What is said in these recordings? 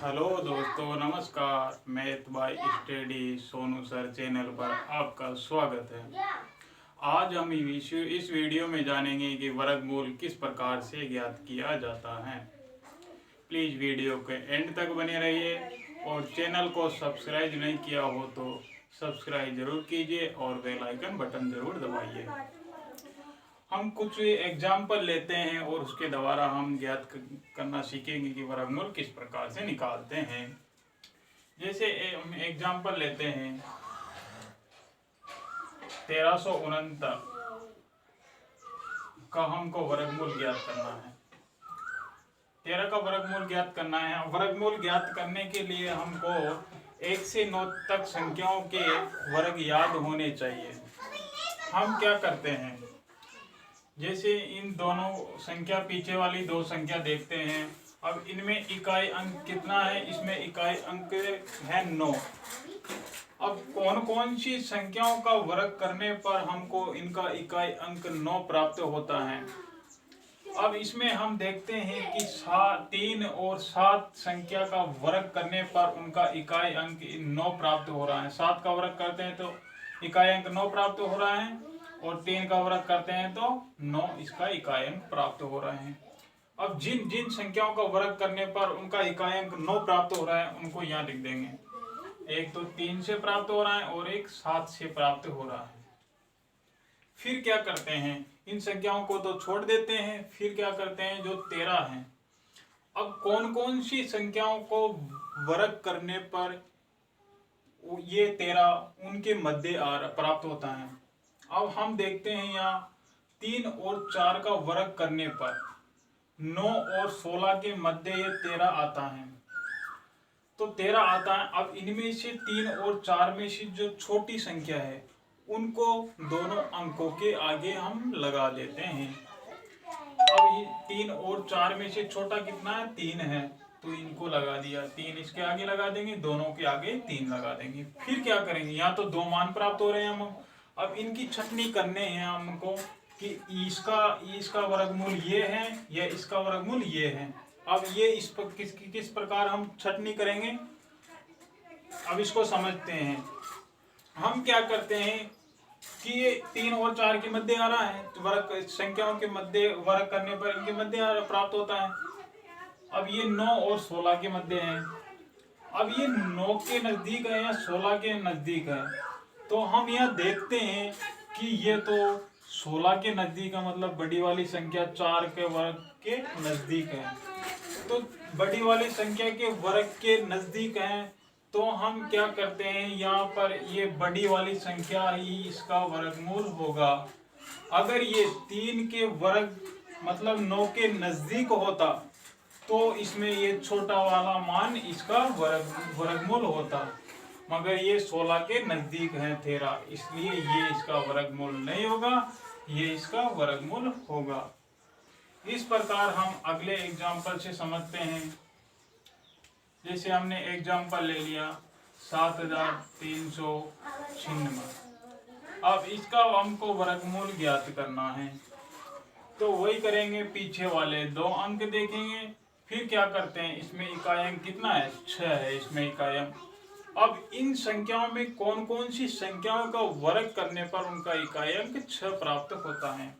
Hello दोस्तों, नमस्कार। Math bye study Sonu sir channel पर आपका स्वागत है। आज हम इस वीडियो में जानेंगे कि वर्गमूल किस प्रकार से ज्ञात किया जाता है। प्लीज़ वीडियो के एंड तक बने रहिए और चैनल को सब्सक्राइब नहीं किया हो तो सब्सक्राइब जरूर कीजिए और बेल आइकन बटन जरूर दबाइए। हम कुछ एग्जाम्पल लेते हैं और उसके द्वारा हम ज्ञात करना सीखेंगे कि वर्गमूल किस प्रकार से निकालते हैं। जैसे हम एग्जाम्पल लेते हैं 1369 का हमको वर्गमूल ज्ञात करना है। 13 का वर्गमूल ज्ञात करना है। वर्गमूल ज्ञात करने के लिए हमको 1 से 9 तक संख्याओं के वर्ग याद होने चाहिए। हम क्या करते हैं, जैसे इन दोनों संख्या पीछे वाली दो संख्या देखते हैं। अब इनमें इकाई अंक कितना है, इसमें इकाई अंक है 9। अब कौन कौन सी संख्याओं का वर्ग करने पर हमको इनका इकाई अंक 9 प्राप्त होता है। अब इसमें हम देखते हैं कि 3 और 7 संख्या का वर्ग करने पर उनका इकाई अंक 9 प्राप्त हो रहा है। 7 का वर्ग करते हैं तो इकाई अंक 9 प्राप्त हो रहा है और 3 का वर्ग करते हैं तो 9 इसका इकाई अंक प्राप्त हो रहे हैं। अब जिन जिन संख्याओं का वर्ग करने पर उनका इकाई अंक 9 प्राप्त हो रहा है उनको यहाँ लिख देंगे। एक तो 3 से प्राप्त हो रहा है और एक 7 से प्राप्त हो रहा है। फिर क्या करते हैं, इन संख्याओं को तो छोड़ देते हैं। फिर क्या करते हैं, जो 13 है, अब कौन कौन सी संख्याओं को वर्ग करने पर ये 13 उनके मध्य प्राप्त होता है। अब हम देखते हैं यहाँ 3 और 4 का वर्ग करने पर 9 और 16 के मध्य ये 13 आता है, तो 13 आता है। अब इनमें से 3 और 4 में से जो छोटी संख्या है उनको दोनों अंकों के आगे हम लगा देते हैं। अब ये 3 और 4 में से छोटा कितना है, 3 है, तो इनको लगा दिया। 3 इसके आगे लगा देंगे, दोनों के आगे 3 लगा देंगे। फिर क्या करेंगे, यहाँ तो 2 मान प्राप्त हो रहे हैं हम। अब इनकी छटनी करने हैं हमको कि इसका वर्गमूल ये है या इसका वर्गमूल ये है। अब ये किस प्रकार हम छटनी करेंगे, अब इसको समझते हैं। हम क्या करते हैं कि ये 3 और 4 के मध्य आ रहा है, तो वर्ग संख्याओं के मध्य वर्ग करने पर इनके मध्य प्राप्त होता है। अब ये 9 और 16 के मध्य है। अब ये 9 के नजदीक है या 16 के नजदीक है, तो हम यह देखते हैं कि ये तो 16 के नजदीक है, मतलब बड़ी वाली संख्या 4 के वर्ग के नजदीक है। तो बड़ी वाली संख्या के वर्ग के नजदीक है, तो हम क्या करते हैं, यहाँ पर ये बड़ी वाली संख्या ही इसका वर्गमूल होगा। अगर ये 3 के वर्ग मतलब 9 के नजदीक होता तो इसमें ये छोटा वाला मान इसका वर्गमूल होता, मगर ये 16 के नजदीक है 13, इसलिए ये इसका वर्गमूल नहीं होगा, ये इसका वर्गमूल होगा। इस प्रकार हम अगले एग्जाम्पल से समझते हैं। जैसे हमने एग्जाम्पल ले लिया 7396। अब इसका हमको वर्गमूल ज्ञात करना है, तो वही करेंगे। पीछे वाले 2 अंक देखेंगे, फिर क्या करते हैं, इसमें इकाई अंक कितना है, 6 है इसमें इकाई अंक। अब इन संख्याओं में कौन कौन सी संख्याओं का वर्ग करने पर उनका इकाई अंक 6 प्राप्त होता है,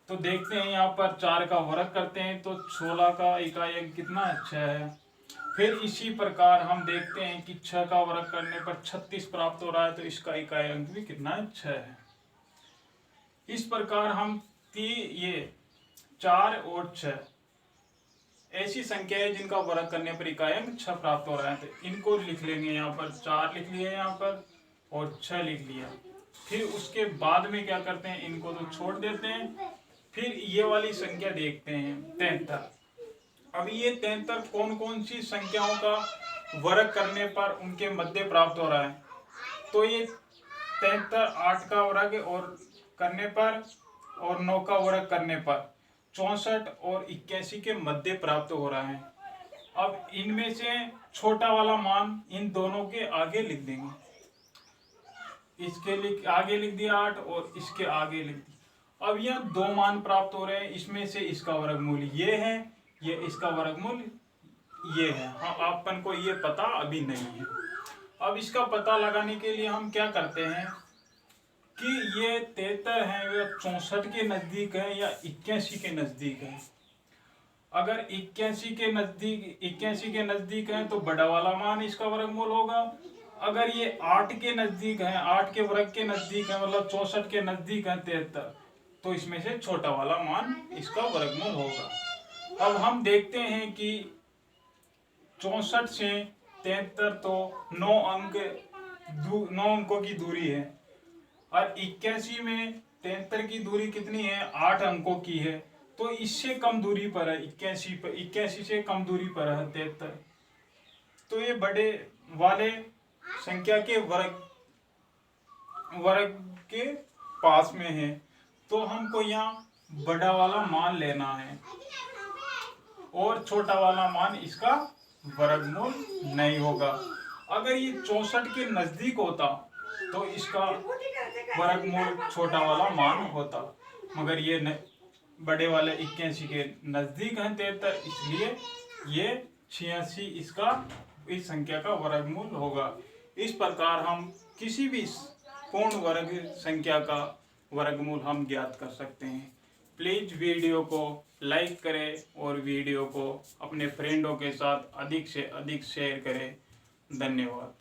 तो देखते हैं। यहाँ पर 4 का वर्ग करते हैं तो 16 का इकाई अंक कितना है, 6 है। फिर इसी प्रकार हम देखते हैं कि 6 का वर्ग करने पर 36 प्राप्त हो रहा है, तो इसका इकाई अंक भी कितना है, 6 है। इस प्रकार हम ये 4 और 6 ऐसी संख्या है जिनका वर्ग करने पर इकाई अंक 6 प्राप्त हो रहा है, तो इनको लिख लेंगे। यहाँ पर 4 लिख लिया यहाँ पर और 6 लिख लिया। फिर उसके बाद में क्या करते हैं, इनको तो छोड़ देते हैं। फिर ये वाली संख्या देखते हैं 73। अब ये 73 कौन कौन सी संख्याओं का वर्ग करने पर उनके मध्य प्राप्त हो रहा है, तो ये 73 8 का वर्ग और करने पर और 9 का वर्ग करने पर 64 और 81 के मध्य प्राप्त हो रहा है। अब इनमें से छोटा वाला मान इन दोनों के आगे लिख देंगे। इसके आगे लिख दिया 8 और इसके आगे लिख दिया। अब यह 2 मान प्राप्त हो रहे हैं, इसमें से इसका वर्गमूल ये है, ये इसका वर्गमूल ये है। हाँ, अपन को ये पता अभी नहीं है। अब इसका पता लगाने के लिए हम क्या करते हैं कि ये 73 है वे 64 के नजदीक है या 81 के नजदीक है। अगर 81 के नजदीक है तो बड़ा वाला मान इसका वर्गमूल होगा। अगर ये 8 के नजदीक है, 8 के वर्ग के नजदीक है, मतलब 64 के नजदीक है 73, तो इसमें से छोटा वाला मान इसका वर्गमूल होगा। अब हम देखते हैं कि 64 से 73 तो 9 अंकों की दूरी है, और 81 में 73 की दूरी कितनी है, 8 अंकों की है। तो इससे कम दूरी पर है 81 से कम दूरी पर है 73। तो ये बड़े वाले संख्या के वर्ग के पास में है, तो हमको यहाँ बड़ा वाला मान लेना है और छोटा वाला मान इसका वर्गमूल नहीं होगा। अगर ये 64 के नजदीक होता तो इसका वर्गमूल छोटा वाला मान होता, मगर ये बड़े वाले 81 के नजदीक है 73, इसलिए ये 86 इस संख्या का वर्गमूल होगा। इस प्रकार हम किसी भी पूर्ण वर्ग संख्या का वर्गमूल हम ज्ञात कर सकते हैं। प्लीज वीडियो को लाइक करें और वीडियो को अपने फ्रेंडों के साथ अधिक से अधिक शेयर करें। धन्यवाद।